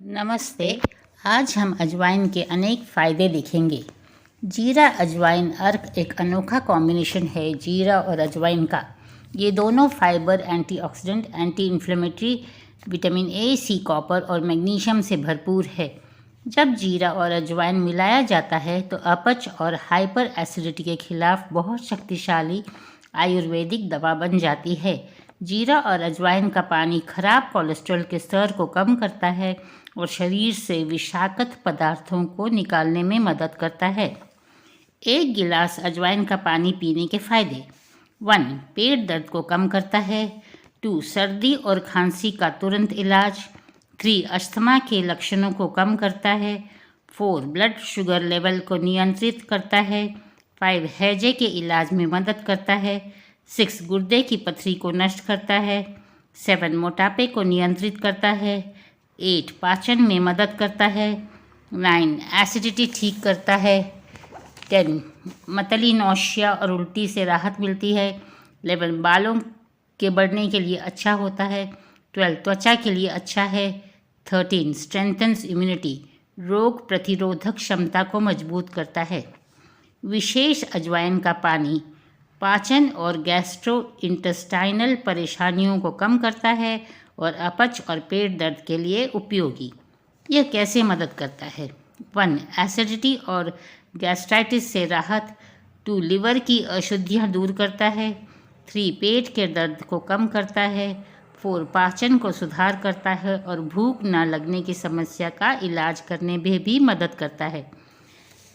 नमस्ते। आज हम अजवाइन के अनेक फ़ायदे देखेंगे। जीरा अजवाइन अर्क एक अनोखा कॉम्बिनेशन है जीरा और अजवाइन का। ये दोनों fibre, antioxidant, anti inflammatory, vitamin A, C, copper और मैग्नीशियम से भरपूर है। जब जीरा और अजवाइन मिलाया जाता है तो अपच और हाइपर एसिडिटी के खिलाफ बहुत शक्तिशाली आयुर्वेदिक दवा बन जाती है। जीरा और अजवाइन का पानी खराब कोलेस्ट्रॉल के स्तर को कम करता है और शरीर से विषाक्त पदार्थों को निकालने में मदद करता है। 1 गिलास अजवाइन का पानी पीने के फायदे। 1. पेट दर्द को कम करता है। 2. सर्दी और खांसी का तुरंत इलाज। 3. अस्थमा के लक्षणों को कम करता है। 4. ब्लड शुगर लेवल को नियंत्रित करता है। 5. हैजे के इलाज में मदद करता है। 6. गुर्दे की पथरी को नष्ट करता है। 7. मोटापे को नियंत्रित करता है। 8. पाचन में मदद करता है। 9. एसिडिटी ठीक करता है। 10. मतली, नौशिया और उल्टी से राहत मिलती है। 11. बालों के बढ़ने के लिए अच्छा होता है। 12. त्वचा के लिए अच्छा है। 13. स्ट्रेंथन्स इम्यूनिटी, रोग प्रतिरोधक क्षमता को मजबूत करता है। विशेष अजवाइन का पानी पाचन और गैस्ट्रो इंटेस्टाइनल परेशानियों को कम करता है और अपच और पेट दर्द के लिए उपयोगी। यह कैसे मदद करता है? 1. एसिडिटी और गैस्ट्राइटिस से राहत। 2. लिवर की अशुद्धियाँ दूर करता है। 3. पेट के दर्द को कम करता है। 4. पाचन को सुधार करता है और भूख न लगने की समस्या का इलाज करने में भी मदद करता है।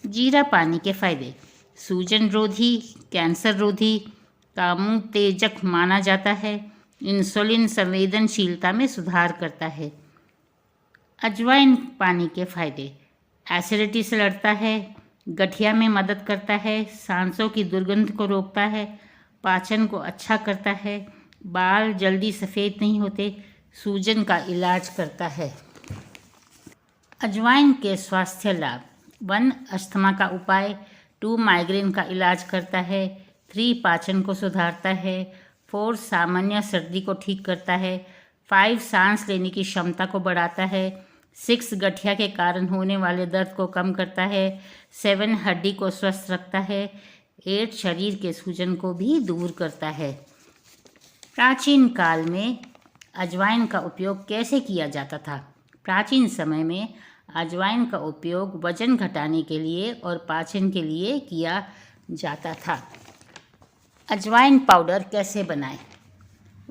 जीरा पानी के फायदे। सूजन रोधी, कैंसर रोधी, कामोत्तेजक माना जाता है। इंसुलिन संवेदनशीलता में सुधार करता है। अजवाइन पानी के फायदे। एसिडिटी से लड़ता है, गठिया में मदद करता है, सांसों की दुर्गंध को रोकता है, पाचन को अच्छा करता है, बाल जल्दी सफ़ेद नहीं होते, सूजन का इलाज करता है। अजवाइन के स्वास्थ्य लाभ। 1. अस्थमा का उपाय। 2. माइग्रेन का इलाज करता है। 3. पाचन को सुधारता है। 4. सामान्य सर्दी को ठीक करता है। 5. सांस लेने की क्षमता को बढ़ाता है। 6. गठिया के कारण होने वाले दर्द को कम करता है। 7. हड्डी को स्वस्थ रखता है। 8. शरीर के सूजन को भी दूर करता है। प्राचीन काल में अजवाइन का उपयोग कैसे किया जाता था? प्राचीन समय में अजवाइन का उपयोग वजन घटाने के लिए और पाचन के लिए किया जाता था। अजवाइन पाउडर कैसे बनाएं?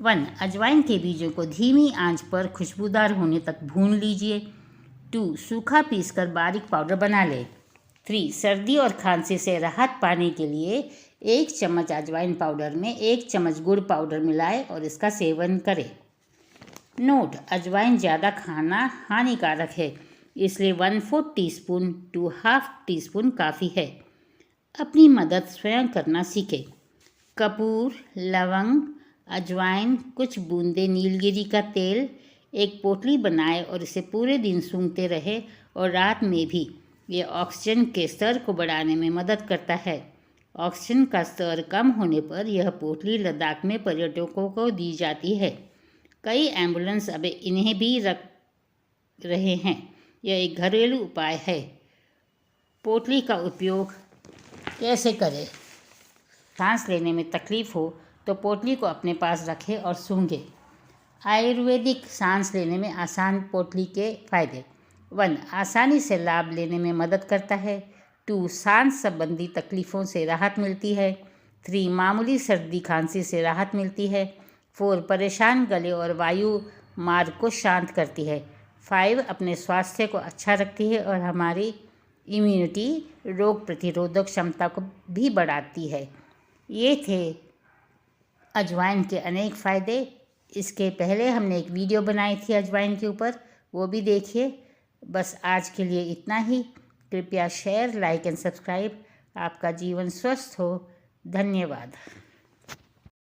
1. अजवाइन के बीजों को धीमी आंच पर खुशबूदार होने तक भून लीजिए। 2. सूखा पीसकर बारीक पाउडर बना लें। 3. सर्दी और खांसी से राहत पाने के लिए 1 चम्मच अजवाइन पाउडर में 1 चम्मच गुड़ पाउडर मिलाएं और इसका सेवन करें। नोट: अजवाइन ज़्यादा खाना हानिकारक है, इसलिए 1/4 टीस्पून टू ½ टीस्पून काफ़ी है। अपनी मदद स्वयं करना सीखें। कपूर, लवंग, अजवाइन, कुछ बूंदे नीलगिरी का तेल, एक पोटली बनाएं और इसे पूरे दिन सूंघते रहें और रात में भी। ये ऑक्सीजन के स्तर को बढ़ाने में मदद करता है। ऑक्सीजन का स्तर कम होने पर यह पोटली लद्दाख में पर्यटकों को दी जाती है। कई एम्बुलेंस अब इन्हें भी रख रहे हैं। यह एक घरेलू उपाय है। पोटली का उपयोग कैसे करें? सांस लेने में तकलीफ हो तो पोटली को अपने पास रखें और सूंघें। आयुर्वेदिक सांस लेने में आसान पोटली के फायदे। 1. आसानी से लाभ लेने में मदद करता है। 2. सांस संबंधी तकलीफ़ों से राहत मिलती है। 3. मामूली सर्दी खांसी से राहत मिलती है। 4. परेशान गले और वायु मार्ग को शांत करती है। 5. अपने स्वास्थ्य को अच्छा रखती है और हमारी इम्यूनिटी, रोग प्रतिरोधक क्षमता को भी बढ़ाती है। ये थे अजवाइन के अनेक फ़ायदे। इसके पहले हमने एक वीडियो बनाई थी अजवाइन के ऊपर, वो भी देखिए। बस आज के लिए इतना ही। कृपया शेयर, लाइक एंड सब्सक्राइब। आपका जीवन स्वस्थ हो। धन्यवाद।